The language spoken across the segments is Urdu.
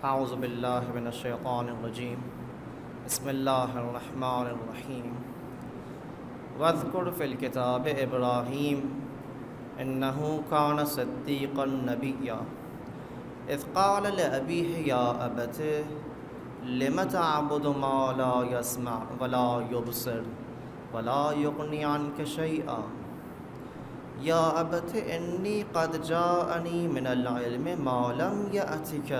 اعوذ باللہ من الشیطان الرجیم بسم اللہ الرحمن الرحیم واذکر فی الکتاب ابراہیم انہ کان صدیقا نبیا اذ قال لأبیہ یا ابت لم تعبد ما لا يسمع ولا يبصر ولا یغنی عنک شیئا یا ابت انی قد جاءنی من العلم ما لم یأتک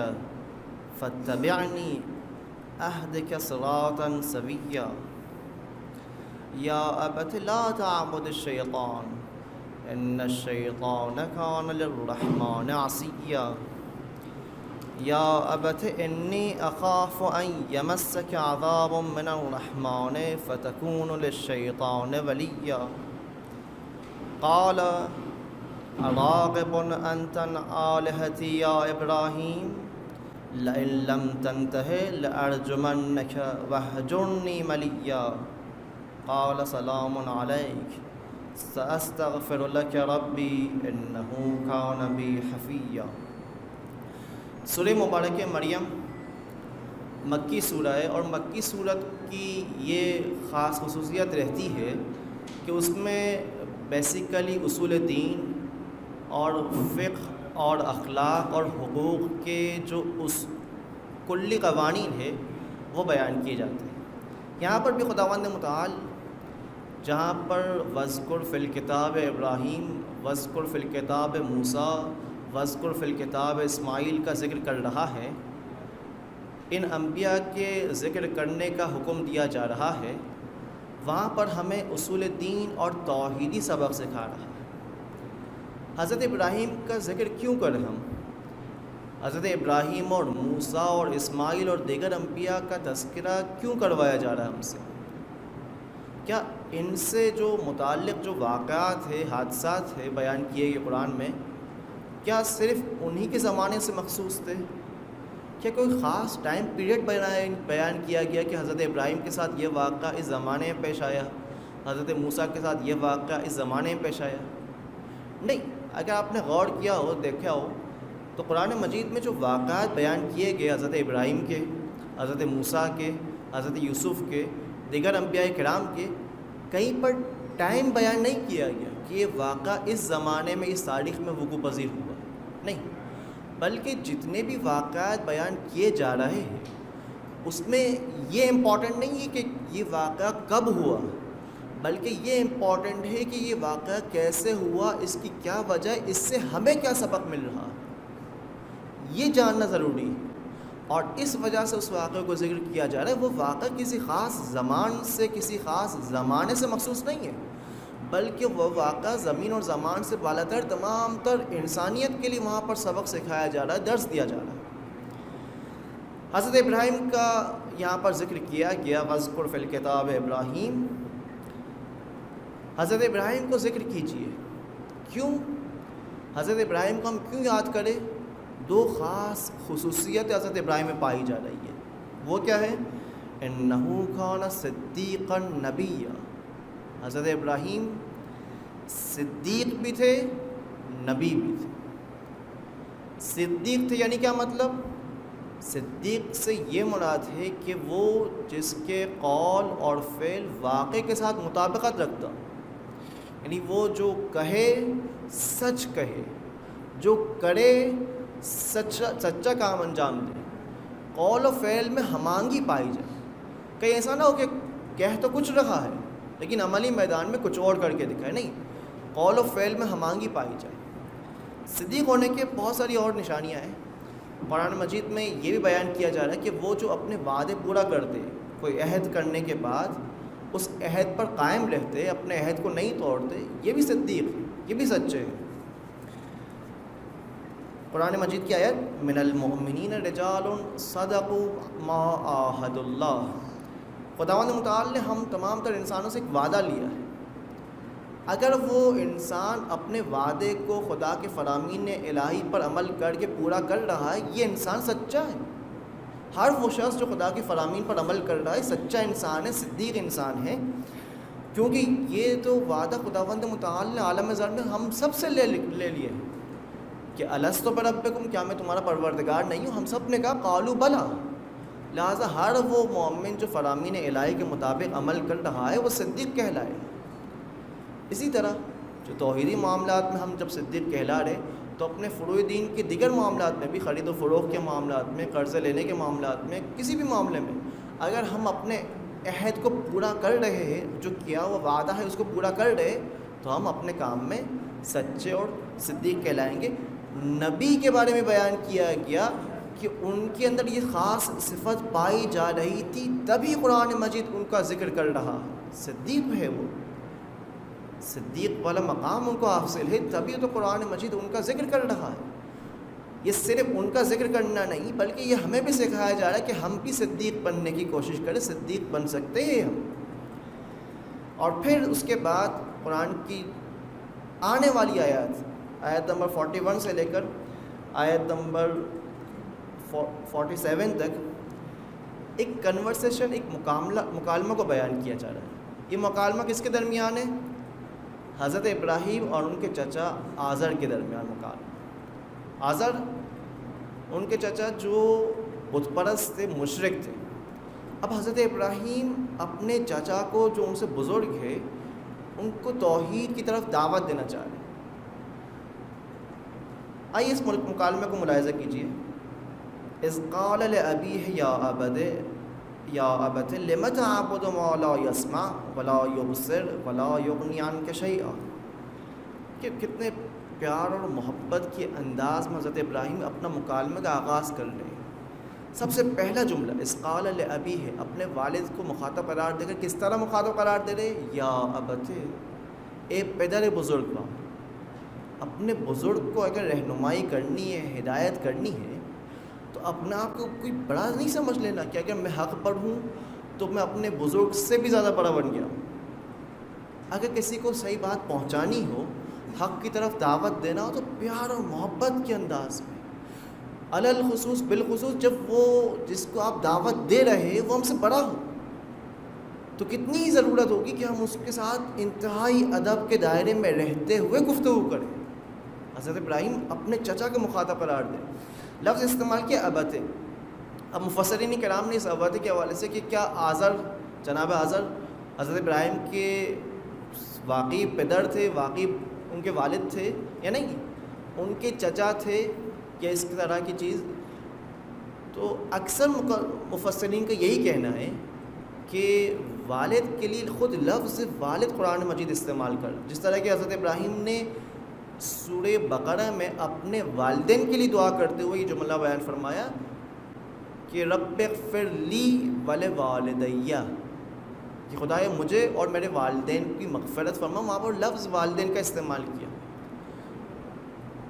فاتبعنی اہدک صراطا سویا یا ابت لا تعبد الشیطان ان الشیطان کان للرحمن عصیا یا ابت انی اخاف ان یمسک عذاب من الرحمن فتکون للشیطان ولیا قال اراغب انت عن آلہتی یا ابراہیم لئن لم تنتہ لأرجمنک واہجرنی ملیا قال سلام علیک سأستغفر لک ربی انہ کان بی حفیا۔ سورہ مبارک مریم مکی سورہ ہے، اور مکی سورت کی یہ خاص خصوصیت رہتی ہے کہ اس میں بیسیکلی اصول دین اور فقہ اور اخلاق اور حقوق کے جو اس کلی قوانین ہے وہ بیان کیے جاتے ہیں۔ یہاں پر بھی خداوند متعال جہاں پر واذکر فی الکتاب ابراہیم، واذکر فی الکتاب موسیٰ، واذکر فی الکتاب اسماعیل کا ذکر کر رہا ہے، ان انبیاء کے ذکر کرنے کا حکم دیا جا رہا ہے، وہاں پر ہمیں اصول دین اور توحیدی سبق سکھا رہا ہے۔ حضرت ابراہیم کا ذکر کیوں کریں ہم؟ حضرت ابراہیم اور موسیٰ اور اسماعیل اور دیگر انبیاء کا تذکرہ کیوں کروایا جا رہا ہے ہم سے؟ کیا ان سے جو متعلق جو واقعات ہے، حادثات ہے بیان کیے گئے قرآن میں، کیا صرف انہی کے زمانے سے مخصوص تھے؟ کیا کوئی خاص ٹائم پیریڈ بیان کیا گیا کہ حضرت ابراہیم کے ساتھ یہ واقعہ اس زمانے میں پیش آیا، حضرت موسیٰ کے ساتھ یہ واقعہ اس زمانے میں پیش آیا؟ نہیں، اگر آپ نے غور کیا ہو، دیکھا ہو، تو قرآن مجید میں جو واقعات بیان کیے گئے حضرت ابراہیم کے، حضرت موسیٰ کے، حضرت یوسف کے، دیگر انبیاء کرام کے، کہیں پر ٹائم بیان نہیں کیا گیا کہ یہ واقعہ اس زمانے میں، اس تاریخ میں وقوع پذیر ہوا، نہیں، بلکہ جتنے بھی واقعات بیان کیے جا رہے ہیں اس میں یہ امپورٹنٹ نہیں ہے کہ یہ واقعہ کب ہوا، بلکہ یہ امپورٹنٹ ہے کہ یہ واقعہ کیسے ہوا، اس کی کیا وجہ ہے، اس سے ہمیں کیا سبق مل رہا، یہ جاننا ضروری ہے۔ اور اس وجہ سے اس واقعے کو ذکر کیا جا رہا ہے۔ وہ واقعہ کسی خاص زمان سے، کسی خاص زمانے سے مخصوص نہیں ہے، بلکہ وہ واقعہ زمین اور زمان سے بالاتر تمام تر انسانیت کے لیے وہاں پر سبق سکھایا جا رہا ہے، درس دیا جا رہا ہے۔ حضرت ابراہیم کا یہاں پر ذکر کیا گیا، واذکر فی الکتاب ابراہیم، حضرت ابراہیم کو ذکر کیجیے۔ کیوں حضرت ابراہیم کو ہم کیوں یاد کریں؟ دو خاص خصوصیت حضرت ابراہیم میں پائی جا رہی ہے۔ وہ کیا ہے؟ انہ کان صدیقا نبیا، حضرت ابراہیم صدیق بھی تھے، نبی بھی تھے۔ صدیق تھے یعنی کیا مطلب؟ صدیق سے یہ مراد ہے کہ وہ جس کے قول اور فعل واقع کے ساتھ مطابقت رکھتا، یعنی وہ جو کہے سچ کہے، جو کرے سچا کام انجام دے، قول و فعل میں ہمانگی پائی جائے۔ کہیں ایسا نہ ہو کہ کہہ تو کچھ رہا ہے لیکن عملی میدان میں کچھ اور کر کے دکھائے، نہیں، قول و فعل میں ہمانگی پائی جائے۔ صدیق ہونے کے بہت ساری اور نشانیاں ہیں۔ قرآن مجید میں یہ بھی بیان کیا جا رہا ہے کہ وہ جو اپنے وعدے پورا کرتے، کوئی عہد کرنے کے بعد اس عہد پر قائم رہتے، اپنے عہد کو نہیں توڑتے، یہ بھی صدیق، یہ بھی سچے ہیں۔ قرآن مجید کی آیت من المؤمنین رجال صدقوا ما عاہدوا اللہ، خداوند متعال نے ہم تمام تر انسانوں سے ایک وعدہ لیا ہے، اگر وہ انسان اپنے وعدے کو خدا کے فرامین الہی پر عمل کر کے پورا کر رہا ہے، یہ انسان سچا ہے۔ ہر وہ شخص جو خدا کے فرامین پر عمل کر رہا ہے سچا انسان ہے، صدیق انسان ہے، کیونکہ یہ تو وعدہ خداوند متعال نے عالم ذر میں ہم سب سے لے لیے ہیں۔ کہ الستو بربکم، کیا میں تمہارا پروردگار نہیں ہوں؟ ہم سب نے کہا قالوا بلا۔ لہٰذا ہر وہ مومن جو فرامین الہی کے مطابق عمل کر رہا ہے وہ صدیق کہلائے۔ اسی طرح جو توحیدی معاملات میں ہم جب صدیق کہلا رہے تو اپنے فروع دین کے دیگر معاملات میں بھی، خرید و فروخت کے معاملات میں، قرضے لینے کے معاملات میں، کسی بھی معاملے میں اگر ہم اپنے عہد کو پورا کر رہے ہیں، جو کیا ہوا وعدہ ہے اس کو پورا کر رہے، تو ہم اپنے کام میں سچے اور صدیق کہلائیں گے۔ نبی کے بارے میں بیان کیا گیا کہ ان کے اندر یہ خاص صفت پائی جا رہی تھی، تبھی قرآن مجید ان کا ذکر کر رہا ہے۔ صدیق ہے وہ، صدیق والا مقام ان کو حاصل ہے، تبھی تو قرآن مجید ان کا ذکر کر رہا ہے۔ یہ صرف ان کا ذکر کرنا نہیں بلکہ یہ ہمیں بھی سکھایا جا رہا ہے کہ ہم بھی صدیق بننے کی کوشش کریں، صدیق بن سکتے ہیں ہم۔ اور پھر اس کے بعد قرآن کی آنے والی آیت نمبر 41 سے لے کر آیت نمبر 47 تک ایک کنورسیشن، ایک مکالمہ کو بیان کیا جا رہا ہے۔ یہ مکالمہ کس کے درمیان ہے؟ حضرت ابراہیم اور ان کے چچا آزر کے درمیان مکالمہ۔ آزر ان کے چچا جو بت پرست تھے، مشرک تھے۔ اب حضرت ابراہیم اپنے چچا کو جو ان سے بزرگ ہے ان کو توحید کی طرف دعوت دینا چاہ رہے ہیں۔ آئیے اس مکالمے کو ملاحظہ کیجیے۔ اذ قال لأبیہ یا ابت لم تعبد ما لا يسمع ولا يبصر ولا یغنی عنک شیئا۔ کہ کتنے پیار اور محبت کے انداز میں حضرت ابراہیم اپنا مکالمے کا آغاز کر رہے ہیں۔ سب سے پہلا جملہ اذ قال لأبیہ، اپنے والد کو مخاطب قرار دے کر کس طرح مخاطب قرار دے رہے؟ یا ابت، اے پدر بزرگ۔ اپنے بزرگ کو اگر رہنمائی کرنی ہے، ہدایت کرنی ہے، تو اپنے آپ کو کوئی بڑا نہیں سمجھ لینا کہ اگر میں حق پر ہوں تو میں اپنے بزرگ سے بھی زیادہ بڑا بن گیا۔ اگر کسی کو صحیح بات پہنچانی ہو، حق کی طرف دعوت دینا ہو، تو پیار اور محبت کے انداز میں، الخصوص بالخصوص جب وہ جس کو آپ دعوت دے رہے ہیں وہ ہم سے بڑا ہو، تو کتنی ضرورت ہوگی کہ ہم اس کے ساتھ انتہائی ادب کے دائرے میں رہتے ہوئے گفتگو کریں۔ حضرت ابراہیم اپنے چچا کے مخاطب قرار دیں، لفظ استعمال کیا ابت۔ اب مفسرین کرام نے اس ابت کے حوالے سے کہ کیا آزر، جناب آزر حضرت ابراہیم کے واقعی پدر تھے، واقعی ان کے والد تھے یا نہیں، ان کے چچا تھے یا اس طرح کی چیز؟ تو اکثر مفسرین کا یہی کہنا ہے کہ والد کے لیے خود لفظ والد قرآن مجید استعمال کر، جس طرح کہ حضرت ابراہیم نے سورہ بقرہ میں اپنے والدین کے لیے دعا کرتے ہوئے یہ جملہ بیان فرمایا کہ رب اغفر لی ولوالدیہ، کہ خدایا مجھے اور میرے والدین کی مغفرت فرما۔ وہاں پر لفظ والدین کا استعمال کیا۔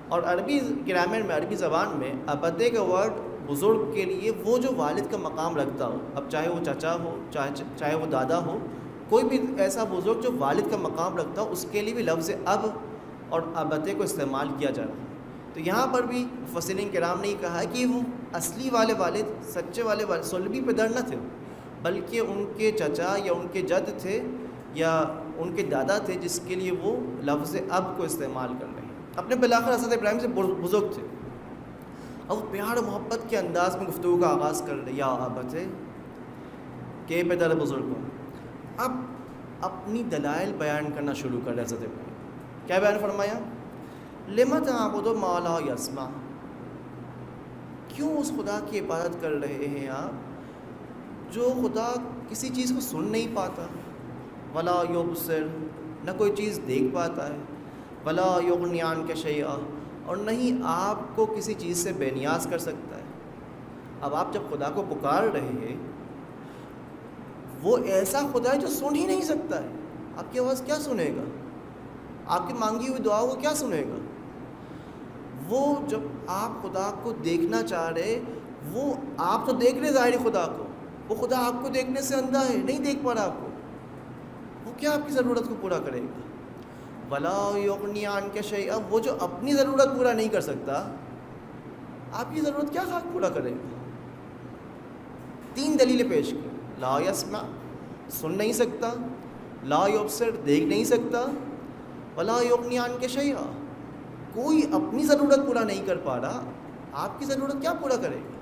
اور عربی گرامر میں، عربی زبان میں ابتے کا ورڈ بزرگ کے لیے وہ جو والد کا مقام رکھتا ہو، اب چاہے وہ چچا ہو، چاہے وہ دادا ہو، کوئی بھی ایسا بزرگ جو والد کا مقام رکھتا ہو، اس کے لیے بھی لفظ اب اور ابتے کو استعمال کیا جا رہا ہے۔ تو یہاں پر بھی مفسرین کرام نے یہ کہا ہے کہ وہ اصلی والے والد، سچے والے والد صلبی پدر نہ تھے، بلکہ ان کے چچا یا ان کے جد تھے یا ان کے دادا تھے، جس کے لیے وہ لفظ اب کو استعمال کر رہے ہیں۔ اپنے بالآخر حضرت ابراہیم سے بزرگ تھے، اور وہ پیار و محبت کے انداز میں گفتگو کا آغاز کر رہے، یا ابت، کہ پدر بزرگ ہو۔ اب اپنی دلائل بیان کرنا شروع کر رہے حضرت ابراہیم۔ کیا بیان فرمایا؟ لم تعبد ما لا يسمع، کیوں اس خدا کی عبادت کر رہے ہیں آپ جو خدا کسی چیز کو سن نہیں پاتا، ولا یبصر، نہ کوئی چیز دیکھ پاتا ہے، ولا یغنی عنک شیئا، اور نہیں آپ کو کسی چیز سے بے نیاز کر سکتا ہے۔ اب آپ جب خدا کو پکار رہے ہیں، وہ ایسا خدا ہے جو سن ہی نہیں سکتا ہے، آپ کی آواز کیا سنے گا؟ آپ کی مانگی ہوئی دعا کو کیا سنے گا؟ وہ جب آپ خدا کو دیکھنا چاہ رہے، وہ آپ تو دیکھ رہے ظاہری خدا کو، وہ خدا آپ کو دیکھنے سے اندھا ہے، نہیں دیکھ پا رہا آپ کو، وہ کیا آپ کی ضرورت کو پورا کرے گا؟ ولا یغنی عنک شیئا، وہ جو اپنی ضرورت پورا نہیں کر سکتا، آپ کی ضرورت کیا خاک پورا کرے گا؟ 3 دلیلیں پیش کی، لا یسمع، سن نہیں سکتا، لا یبصر، دیکھ نہیں سکتا، ولا یغنی عنک شیئا، کوئی اپنی ضرورت پورا نہیں کر پا رہا، آپ کی ضرورت کیا پورا کرے گا؟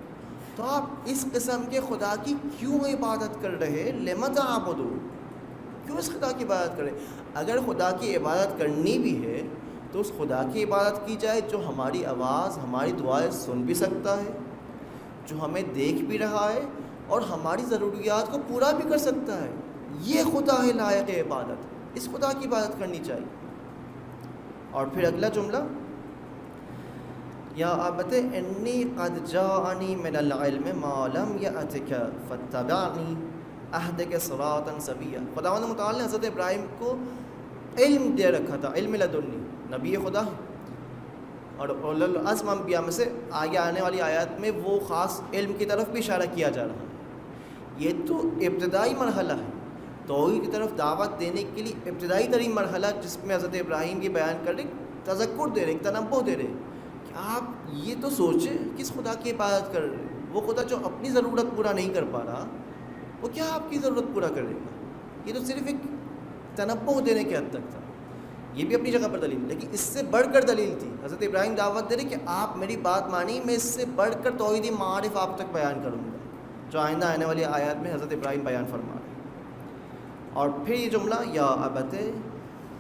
تو آپ اس قسم کے خدا کی کیوں عبادت کر رہے؟ لم تعبدون، کیوں اس خدا کی عبادت کرے؟ اگر خدا کی عبادت کرنی بھی ہے تو اس خدا کی عبادت کی جائے جو ہماری آواز، ہماری دعائیں سن بھی سکتا ہے، جو ہمیں دیکھ بھی رہا ہے اور ہماری ضروریات کو پورا بھی کر سکتا ہے۔ یہ خدا ہے لائق عبادت، اس خدا کی عبادت کرنی چاہیے۔ اور پھر اگلا جملہ، یا ابت انی قد جاءنی من العلم ما لم یأتک فاتبعنی اہدک صراطا سویا۔ خداوند متعال نے حضرت ابراہیم کو علم دے رکھا تھا، علم لدنی، نبی خدا ہے، اور اولو العزم انبیاء میں سے آگے آنے والی آیات میں وہ خاص علم کی طرف بھی اشارہ کیا جا رہا ہے۔ یہ تو ابتدائی مرحلہ ہے، توحید کی طرف دعوت دینے کے لیے ابتدائی ترین مرحلہ جس میں حضرت ابراہیم کی بیان کر رہے، تذکر دے رہے، تنبہ دے رہے کہ آپ یہ تو سوچیں کس خدا کی عبادت کر رہے، وہ خدا جو اپنی ضرورت پورا نہیں کر پا رہا وہ کیا آپ کی ضرورت پورا کرے گا؟ یہ تو صرف ایک تنبہ دینے کے حد تک تھا، یہ بھی اپنی جگہ پر دلیل، لیکن اس سے بڑھ کر دلیل تھی۔ حضرت ابراہیم دعوت دے رہے کہ آپ میری بات مانی، میں اس سے بڑھ کر توحیدی معارف آپ تک بیان کروں گا، جو آئندہ آنے والی آیات میں حضرت ابراہیم بیان فرما رہے ہیں۔ اور پھر یہ جملہ، یا ابت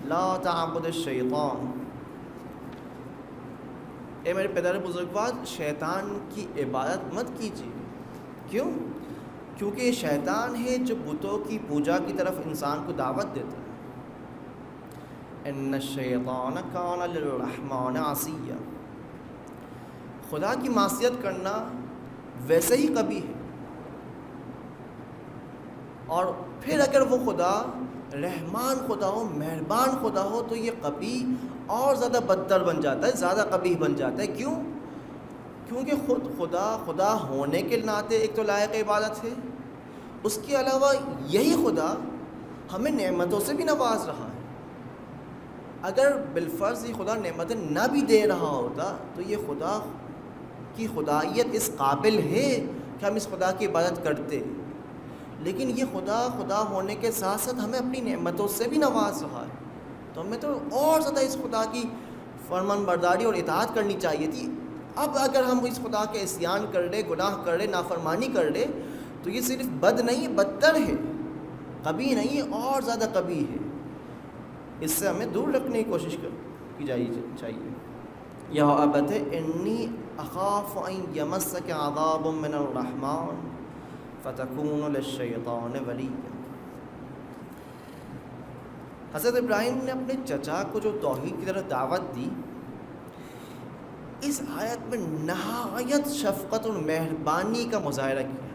لا تعبد الشیطان، اے میرے پدر بزرگوار شیطان کی عبادت مت کیجیے۔ کیوں؟ کیونکہ یہ شیطان ہے جو بتوں کی پوجا کی طرف انسان کو دعوت دیتا ہے۔ ان الشیطان کان للرحمن عصیا، خدا کی معصیت کرنا ویسے ہی قبیح ہے، اور پھر اگر وہ خدا رحمان خدا ہو، مہربان خدا ہو، تو یہ قبیح اور زیادہ بدتر بن جاتا ہے، زیادہ قبیح بن جاتا ہے۔ کیوں؟ کیونکہ خود خدا ہونے کے ناطے ایک تو لائق عبادت ہے، اس کے علاوہ یہی خدا ہمیں نعمتوں سے بھی نواز رہا ہے۔ اگر بالفرض یہ خدا نعمتیں نہ بھی دے رہا ہوتا تو یہ خدا کی خدائیت اس قابل ہے کہ ہم اس خدا کی عبادت کرتے، لیکن یہ خدا ہونے کے ساتھ ساتھ ہمیں اپنی نعمتوں سے بھی نواز رہا ہے، تو ہمیں تو اور زیادہ اس خدا کی فرمان برداری اور اطاعت کرنی چاہیے تھی۔ اب اگر ہم اس خدا کے عصیان کر رہے، گناہ کر رہے، نافرمانی کر رہے، تو یہ صرف بد نہیں، بدتر ہے، قبیح نہیں ہے، اور زیادہ قبیح ہے۔ اس سے ہمیں دور رکھنے کی کوشش کی چاہیے۔ یا ابت انی اخاف ان یمسک عذاب من الرحمن فتکون للشیطان ولیا۔ حضرت ابراہیم نے اپنے چچا کو جو توحید کی طرف دعوت دی، اس آیت میں نہایت شفقت اور مہربانی کا مظاہرہ کیا۔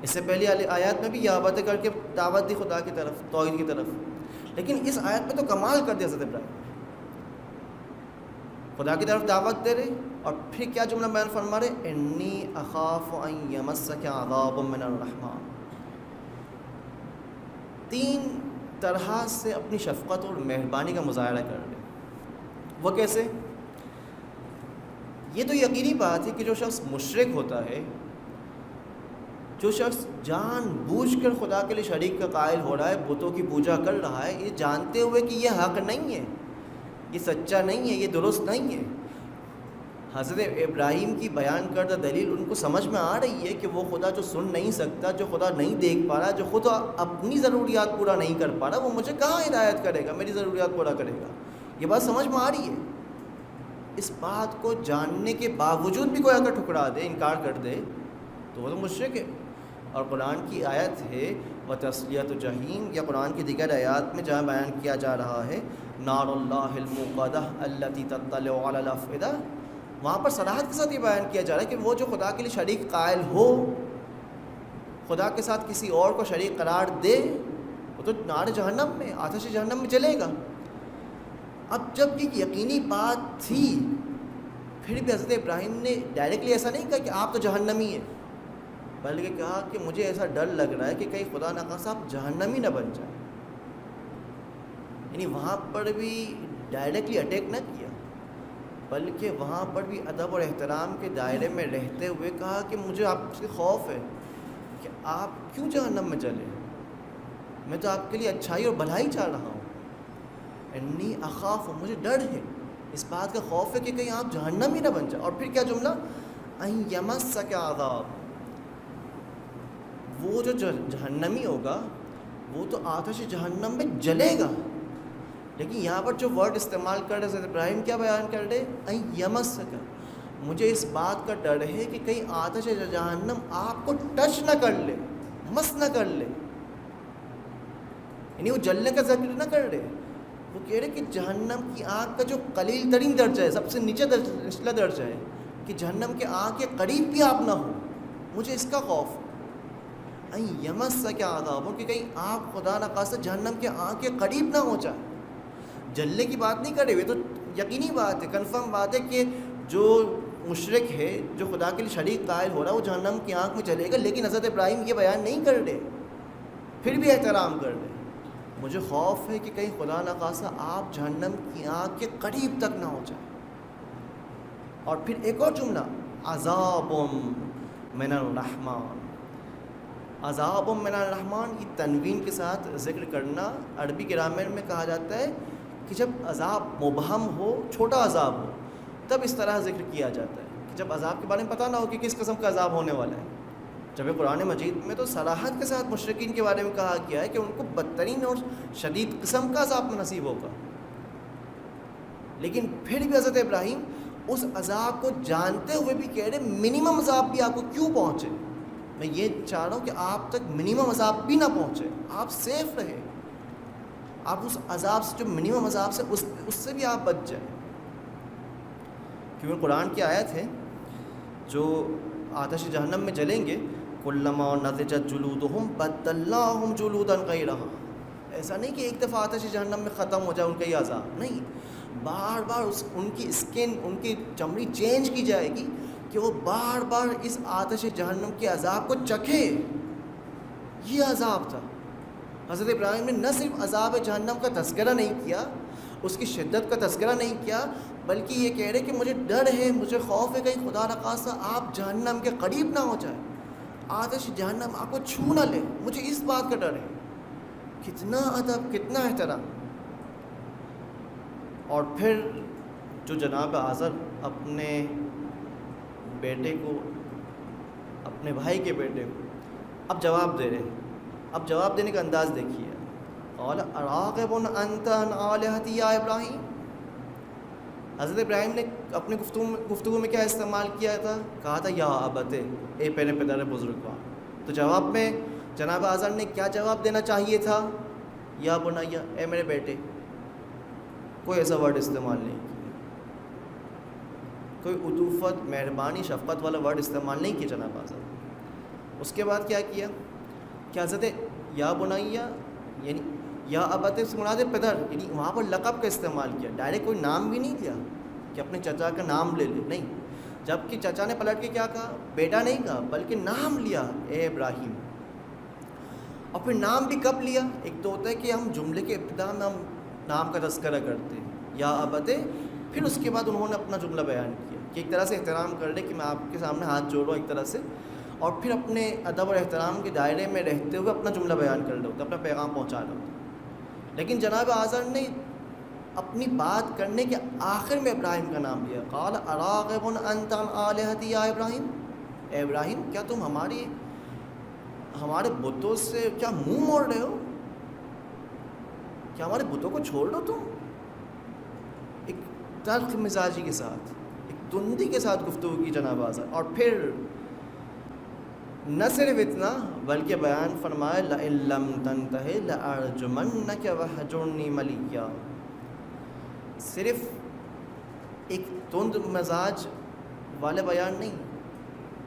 اس سے پہلی آیات میں بھی یہ باتیں کر کے دعوت دی خدا کی طرف، توحید کی طرف، لیکن اس آیت میں تو کمال کر دیا حضرت ابراہیم، خدا کی طرف دعوت دے رہے اور پھر کیا جملہ بیان فرما رہے، انی اخاف ان یمسک عذاب من الرحمن۔ تین طرح سے اپنی شفقت اور مہربانی کا مظاہرہ کر رہے۔ وہ کیسے؟ یہ تو یقینی بات ہے کہ جو شخص مشرک ہوتا ہے، جو شخص جان بوجھ کر خدا کے لیے شریک کا قائل ہو رہا ہے، بتوں کی پوجا کر رہا ہے، یہ جانتے ہوئے کہ یہ حق نہیں ہے، یہ سچا نہیں ہے، یہ درست نہیں ہے، حضرت ابراہیم کی بیان کردہ دلیل ان کو سمجھ میں آ رہی ہے کہ وہ خدا جو سن نہیں سکتا، جو خدا نہیں دیکھ پا رہا، جو خدا اپنی ضروریات پورا نہیں کر پا رہا، وہ مجھے کہاں ہدایت کرے گا، میری ضروریات پورا کرے گا۔ یہ بات سمجھ میں آ رہی ہے۔ اس بات کو جاننے کے باوجود بھی کوئی اگر ٹھکرا دے، انکار کر دے، تو وہ تو مشرک ہے۔ اور قرآن کی آیت ہے وَتَصْلِيَةُ جَحِيمٍ، یا قرآن کی دیگر آیات میں جہاں بیان کیا جا رہا ہے نار اللہ الموقدہ التی تطلع علی الافئدہ، وہاں پر صراحت کے ساتھ یہ بیان کیا جا رہا ہے کہ وہ جو خدا کے لیے شریک قائل ہو، خدا کے ساتھ کسی اور کو شریک قرار دے، وہ تو نار جہنم میں، آتش جہنم میں جلے گا۔ اب جب یہ یقینی بات تھی، پھر بھی حضرت ابراہیم نے ڈائریکٹلی ایسا نہیں کہا کہ آپ تو جہنمی ہیں، بلکہ کہا کہ مجھے ایسا ڈر لگ رہا ہے کہ کہیں خدا نخواستہ آپ جہنمی نہ بن جائیں۔ یعنی وہاں پر بھی ڈائریکٹلی اٹیک نہ کیا، بلکہ وہاں پر بھی ادب اور احترام کے دائرے میں رہتے ہوئے کہا کہ مجھے آپ سے خوف ہے کہ آپ کیوں جہنم میں چلے، میں تو آپ کے لیے اچھائی اور بھلائی چاہ رہا ہوں، انی اخاف، مجھے ڈر ہے اس بات کا خوف ہے کہ کہیں آپ جہنم ہی نہ بن جائے. اور پھر کیا جملہ, ان یمسک عذاب, وہ جو جہنمی ہوگا وہ تو آتش جہنم میں جلے گا. لیکن یہاں پر جو ورڈ استعمال کر رہے حضرت ابراہیم کیا بیان کر رہے, ان یمسک, مجھے اس بات کا ڈر ہے کہ کہیں آتش جہنم آپ کو ٹچ نہ کر لے, مس نہ کر لے. یعنی وہ جلنے کا ذکر نہ کر رہے, وہ کہہ رہے کہ جہنم کی آگ کا جو قلیل ترین درجہ ہے, سب سے نیچے نچلا درجہ ہے, کہ جہنم کے آگ کے قریب بھی آپ نہ ہو, مجھے اس کا خوف. این یمسک عذاب, کہ کہیں آپ خدا نخواستہ جہنم کے آگ کے قریب نہ ہو جائے. جلنے کی بات نہیں کر رہے, تو یقینی بات ہے, کنفرم بات ہے کہ جو مشرک ہے, جو خدا کے لیے شریک قائل ہو رہا ہے, وہ جہنم کی آنکھ میں چلے گا. لیکن حضرت ابراہیم یہ بیان نہیں کر رہے, پھر بھی احترام کر رہے. مجھے خوف ہے کہ کہیں خدا نخواستہ آپ جہنم کی آنکھ کے قریب تک نہ ہو جائے. اور پھر ایک اور جملہ, عذاب من الرحمن. عذاب من الرحمن, یہ تنوین کے ساتھ ذکر کرنا عربی گرامر میں کہا جاتا ہے کہ جب عذاب مبہم ہو, چھوٹا عذاب ہو, تب اس طرح ذکر کیا جاتا ہے. کہ جب عذاب کے بارے میں پتہ نہ ہو کہ کس قسم کا عذاب ہونے والا ہے. جب قرآن مجید میں تو صراحت کے ساتھ مشرکین کے بارے میں کہا گیا ہے کہ ان کو بدترین اور شدید قسم کا عذاب نصیب ہوگا. لیکن پھر بھی حضرت ابراہیم اس عذاب کو جانتے ہوئے بھی کہہ رہے منیمم عذاب بھی آپ کو کیوں پہنچے. میں یہ چاہ رہا ہوں کہ آپ تک منیمم عذاب بھی نہ پہنچے, آپ سیف رہے, آپ اس عذاب سے, جو منیمم عذاب سے, اس سے بھی آپ بچ جائیں. کیونکہ قرآن کی آیت ہے, جو آتش جہنم میں جلیں گے, کلما نضجت جلودہم بدلناہم جلودا غیرہا. ایسا نہیں کہ ایک دفعہ آتش جہنم میں ختم ہو جائے ان کا یہ عذاب, نہیں, بار بار ان کی اسکن, ان کی چمڑی چینج کی جائے گی کہ وہ بار بار اس آتش جہنم کے عذاب کو چکھے. یہ عذاب تھا. حضرت ابراہیم نے نہ صرف عذاب جہنم کا تذکرہ نہیں کیا, اس کی شدت کا تذکرہ نہیں کیا, بلکہ یہ کہہ رہے کہ مجھے ڈر ہے, مجھے خوف ہے کہیں خدا نخواستہ آپ جہنم کے قریب نہ ہو جائے, آتش جہنم آپ کو چھو نہ لے, مجھے اس بات کا ڈر ہے. کتنا ادب, کتنا احترام. اور پھر جو جناب آزر اپنے بیٹے کو, اپنے بھائی کے بیٹے کو اب جواب دے رہے, اب جواب دینے کا انداز دیکھیے. قال اراغب انت عن آلہتی یا ابراہیم. حضرت ابراہیم نے اپنے گفتگو میں کیا استعمال کیا تھا, کہا تھا یا ابت, اے پیرے پدر بزرگوار. تو جواب میں جناب آزر نے کیا جواب دینا چاہیے تھا, یا بنیا, اے میرے بیٹے. کوئی ایسا ورڈ استعمال نہیں کیا, کوئی عطوفت, مہربانی, شفقت والا ورڈ استعمال نہیں کیا جناب آزر. اس کے بعد کیا کیا, کہ حضرت یا بنیا یعنی یا ابت سے مراد پدر, یعنی وہاں پر لقب کا استعمال کیا, ڈائریکٹ کوئی نام بھی نہیں لیا کہ اپنے چچا کا نام لے لے, نہیں. جبکہ چچا نے پلٹ کے کیا کہا, بیٹا نہیں کہا, بلکہ نام لیا, اے ابراہیم. اور پھر نام بھی کب لیا, ایک تو ہوتا ہے کہ ہم جملے کے ابتدا میں ہم نام کا تذکرہ کرتے ہیں, یا ابت, پھر اس کے بعد انہوں نے اپنا جملہ بیان کیا کہ ایک طرح سے احترام کر رہے کہ میں آپ کے سامنے ہاتھ جوڑ رہا ہوں ایک طرح سے, اور پھر اپنے ادب اور احترام کے دائرے میں رہتے ہوئے اپنا جملہ بیان کر رہے ہوتے, اپنا پیغام پہنچا رہے ہوتے. لیکن جناب آزر نے اپنی بات کرنے کے آخر میں ابراہیم کا نام لیا. قال اراغب انت عن آلہتی یا ابراہیم. اے ابراہیم, کیا تم ہمارے بتوں سے کیا منہ موڑ رہے ہو, کیا ہمارے بتوں کو چھوڑ دو تم. ایک تلخ مزاجی کے ساتھ, ایک تندی کے ساتھ گفتگو کی جناب آزر. اور پھر نہ صرف اتنا بلکہ بیان فرمائے لئن لم تنتہ لأرجمنک وہجرنی ملیا. صرف ایک تند مزاج والے بیان نہیں,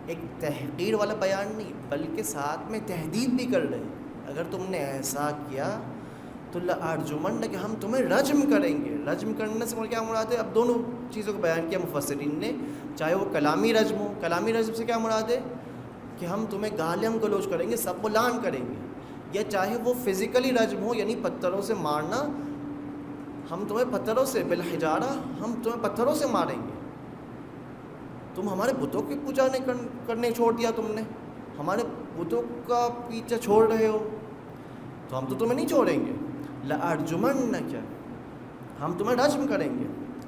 ایک تحقیر والا بیان نہیں, بلکہ ساتھ میں تہدید بھی کر رہے, اگر تم نے ایسا کیا تو لأرجمنک, ہم تمہیں رجم کریں گے. رجم کرنے سے کیا مراد ہے, اب دونوں چیزوں کو بیان کیا مفسرین نے, چاہے وہ کلامی رجم ہو, کلامی رجم سے کیا مراد ہے کہ ہم تمہیں گالم گلوچ کریں گے, سب کو لعن کریں گے, یا چاہے وہ فزیکلی رجم ہو یعنی پتھروں سے مارنا, ہم تمہیں پتھروں سے بالحجارہ, ہم تمہیں پتھروں سے ماریں گے. تم ہمارے بتوں کی پوجا نہیں کرنے چھوڑ دیا, تم نے ہمارے بتوں کا پیچھا چھوڑ رہے ہو, تو ہم تو تمہیں نہیں چھوڑیں گے. لأرجمنک, ہم تمہیں رجم کریں گے.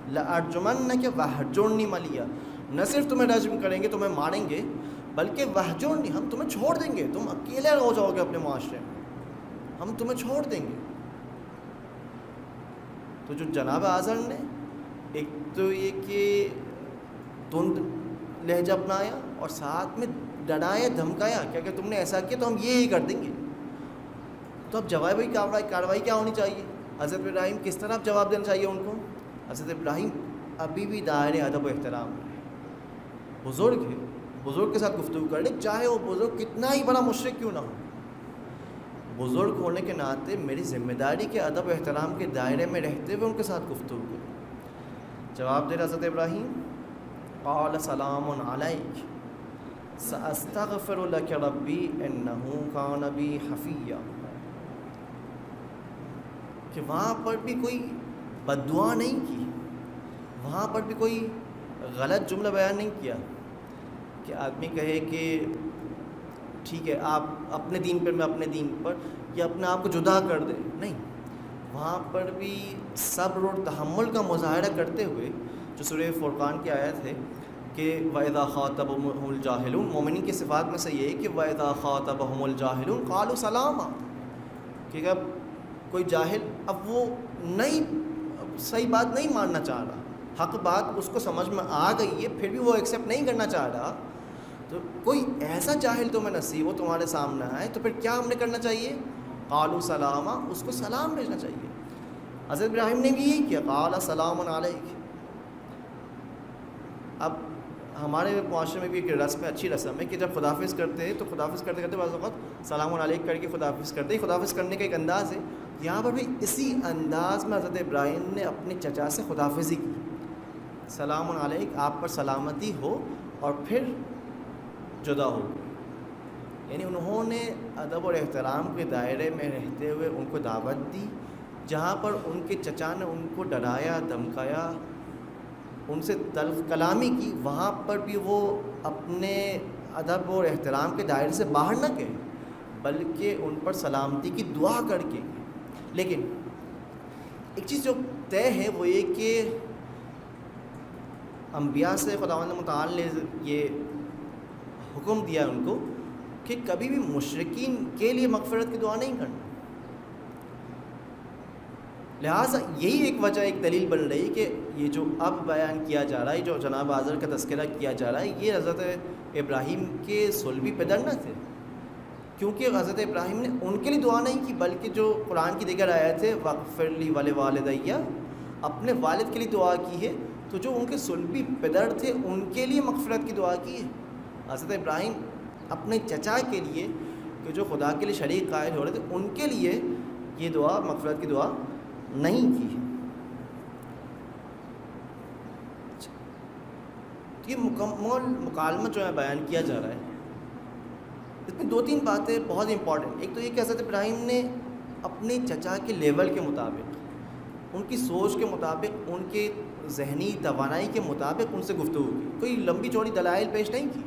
لَأَرْجُمَنَّكَ وَاهْجُرْنِي مَلِيًّا، نہ صرف تمہیں رجم کریں گے، تمہیں ماریں گے، بلکہ وَاهْجُرْنِی، ہم تمہیں چھوڑ دیں گے، تم اکیلے ہو جاؤ گے اپنے معاشرے میں، ہم تمہیں چھوڑ دیں گے۔ تو جو جناب آزر نے ایک تو یہ کہ تند لہجہ اپنایا اور ساتھ میں ڈرایا دھمکایا کہ اگر تم نے ایسا کیا تو ہم یہ کر دیں گے۔ تو اب جوابی کارروائی کیا ہونی چاہیے؟ حضرت ابراہیم کس طرح جواب دینا چاہیے ان کو؟ حضرت ابراہیم ابھی بھی دائرے ادب و احترام ہے، بزرگ ہے، بزرگ کے ساتھ گفتگو کر لے، چاہے وہ بزرگ کتنا ہی بڑا مشرک کیوں نہ ہو۔ بزرگ ہونے کے ناطے میری ذمہ داری کے ادب و احترام کے دائرے میں رہتے ہوئے ان کے ساتھ گفتگو کروں۔ جواب دے حضرت ابراہیم، قال سلام علیک ساستغفر لک ربی انہ کان بی حفیا، کہ وہاں پر بھی کوئی بد دعا نہیں کی، وہاں پر بھی کوئی غلط جملہ بیان نہیں کیا کہ آدمی کہے کہ ٹھیک ہے آپ اپنے دین پر میں اپنے دین پر، یا اپنے آپ کو جدا کر دے، نہیں، وہاں پر بھی صبر اور تحمل کا مظاہرہ کرتے ہوئے، جو سورہ فرقان کی آیت ہے کہ وَإِذَا خَاطَبَهُمُ الْجَاهِلُونَ، مومنین کی صفات میں سے یہ ہے کہ وَإِذَا خَاطَبَهُمُ الْجَاهِلُونَ قَالُوا سَلَامًا، کہ اب کوئی جاہل اب وہ نہیں صحیح بات نہیں ماننا چاہ رہا، حق بات اس کو سمجھ میں آ گئی ہے پھر بھی وہ ایکسیپٹ نہیں کرنا چاہ رہا، تو کوئی ایسا جاہل تمہیں نصیب ہو تمہارے سامنے آئے تو پھر کیا ہم نے کرنا چاہیے؟ قالوا سلاما، اس کو سلام بھیجنا چاہیے۔ حضرت ابراہیم نے بھی یہی کیا، قال سلام علیک۔ اب ہمارے معاشرے میں بھی ایک رسم ہے، اچھی رسم ہے کہ جب خداحافظ کرتے ہیں تو خداحافظ کرتے کرتے بعض اوقات سلام علیک کر کے خداحافظ کرتے ہیں، خداحافظ کرنے کا ایک انداز ہے، یہاں پر بھی اسی انداز میں حضرت ابراہیم نے اپنے چچا سے خداحافظی کی، سلام علیک، آپ پر سلامتی ہو، اور پھر جدا ہو گئے۔ یعنی انہوں نے ادب اور احترام کے دائرے میں رہتے ہوئے ان کو دعوت دی، جہاں پر ان کے چچا نے ان کو ڈرایا دھمکایا، ان سے تلخ کلامی کی، وہاں پر بھی وہ اپنے ادب اور احترام کے دائرے سے باہر نہ گئے بلکہ ان پر سلامتی کی دعا کر کے۔ لیکن ایک چیز جو طے ہے وہ یہ کہ انبیاء سے خداوند متعال نے یہ حکم دیا ان کو کہ کبھی بھی مشرکین کے لیے مغفرت کی دعا نہیں کرنا، لہٰذا یہی ایک وجہ ایک دلیل بن رہی کہ یہ جو اب بیان کیا جا رہا ہے، جو جناب آزر کا تذکرہ کیا جا رہا ہے، یہ حضرت ابراہیم کے صلبی پدر نہ تھے، کیونکہ حضرت ابراہیم نے ان کے لیے دعا نہیں کی بلکہ جو قرآن کی دیگر آیت ہے وَاغْفِرْ لِي وَلِوَالِدَيَّ، اپنے والد کے لیے دعا کی ہے، تو جو ان کے صلبی پدر تھے ان کے لیے مغفرت کی دعا کی ہے۔ حضرت ابراہیم اپنے چچا کے لیے کہ جو خدا کے لیے شریک قائل ہو رہے تھے ان کے لیے یہ دعا مغفرت کی دعا نہیں کی۔ یہ مکمل مکالمہ جو ہے بیان کیا جا رہا ہے، اس میں دو تین باتیں بہت امپورٹنٹ۔ ایک تو یہ کہ حضرت ابراہیم نے اپنے چچا کے لیول کے مطابق، ان کی سوچ کے مطابق، ان کے ذہنی توانائی کے مطابق ان سے گفتگو کی، کوئی لمبی چوڑی دلائل پیش نہیں کی،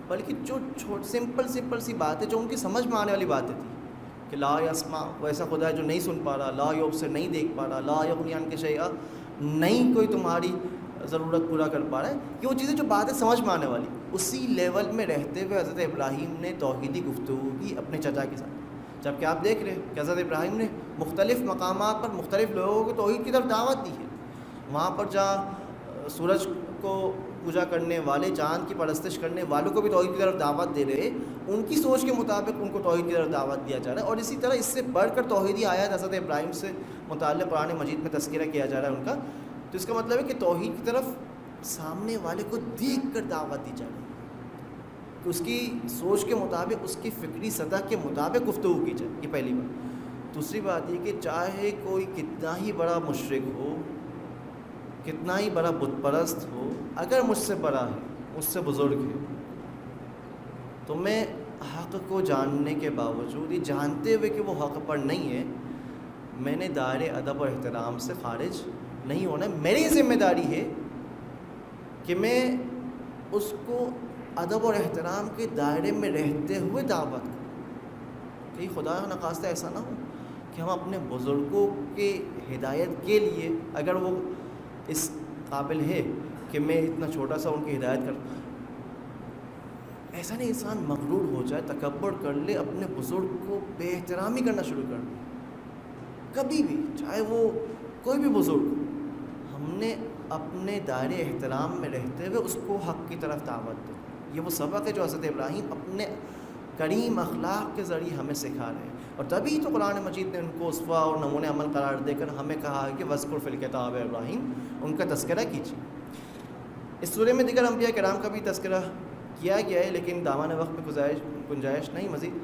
بلکہ جو سمپل سی باتیں جو ان کی سمجھ میں آنے والی باتیں تھیں کہ لا یسمع، وہ ایسا خدا ہے جو نہیں سن پا رہا، لا یبصر، نہیں دیکھ پا رہا، لا یغنی عنک شیئا، نہیں کوئی تمہاری ضرورت پورا کر پا رہا ہے، یہ وہ چیزیں جو باتیں سمجھ میں آنے والی، اسی لیول میں رہتے ہوئے حضرت ابراہیم نے توحیدی گفتگو کی اپنے چچا کے ساتھ۔ جبکہ آپ دیکھ رہے ہیں کہ حضرت ابراہیم نے مختلف مقامات پر مختلف لوگوں کو توحید کی طرف دعوت دی ہے، وہاں پر جہاں سورج کو پوجا کرنے والے، چاند کی پرستش کرنے والوں کو بھی توحید کی طرف دعوت دے رہے، ان کی سوچ کے مطابق ان کو توحید کی طرف دعوت دیا جا رہا ہے، اور اسی طرح اس سے بڑھ کر توحیدی آیات حضرت ابراہیم سے متعلق قرآن مجید میں تذکرہ کیا جا رہا ہے ان کا، تو اس کا مطلب ہے کہ توحید کی طرف سامنے والے کو دیکھ کر دعوت دی جا رہی ہے، کہ اس کی سوچ کے مطابق، اس کی فکری سطح کے مطابق گفتگو کی جائے، یہ پہلی بات۔ دوسری بات یہ کہ چاہے کوئی کتنا ہی بڑا مشرک ہو، کتنا ہی بڑا بت پرست ہو، اگر مجھ سے بڑا ہے، مجھ سے بزرگ ہے، تو میں حق کو جاننے کے باوجود، یہ جانتے ہوئے کہ وہ حق پر نہیں ہے، میں نے دائرے ادب اور احترام سے خارج نہیں ہونا ہے۔ میری ذمہ داری ہے کہ میں اس کو ادب اور احترام کے دائرے میں رہتے ہوئے دعوت کروں، کہ خدا نخواستہ ایسا نہ ہو کہ ہم اپنے بزرگوں کے ہدایت کے لیے، اگر وہ اس قابل ہے کہ میں اتنا چھوٹا سا ان کی ہدایت کروں؟ ایسا نہیں انسان مغرور ہو جائے، تکبر کر لے، اپنے بزرگ کو بے احترامی کرنا شروع کر دے کبھی بھی، چاہے وہ کوئی بھی بزرگ، ہم نے اپنے دائرے احترام میں رہتے ہوئے اس کو حق کی طرف دعوت دے. یہ وہ سبق ہے جو حضرت ابراہیم اپنے کریم اخلاق کے ذریعے ہمیں سکھا رہے ہیں، اور تبھی تو قرآن مجید نے ان کو اسوہ اور نمونۂ عمل قرار دے کر ہمیں کہا ہے کہ وذکر فی الکتاب ابراہیم، ان کا تذکرہ کیجیے. اس سورہ میں دیگر انبیاء کرام کا بھی تذکرہ کیا گیا ہے، لیکن دامان وقت میں گنجائش نہیں مزید.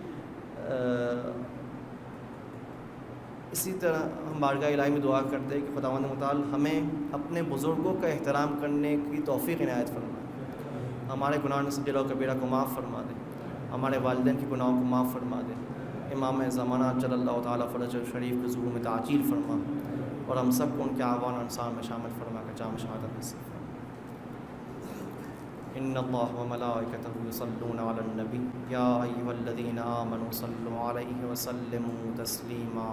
اسی طرح ہم بارگاہ الہی میں دعا کرتے ہیں کہ خداوند متعال ہمیں اپنے بزرگوں کا احترام کرنے کی توفیق عنایت فرمائے، ہمارے گناہ صغیرہ و کبیرہ کو معاف فرما دے، ہمارے والدین کے گناہوں کو معاف فرما دے، امام زمانہ جل اللہ تعالیٰ فرج شریف کے ظہور میں تعجیل فرما، اور ہم سب کو ان کے اعوان انصار میں شامل فرما کر جام شہادت نصیب فرما. ان اللہ وملائکتہ یصلون علی النبی یا ایھا الذین آمنوا صلوا علیہ وسلموا تسلیما.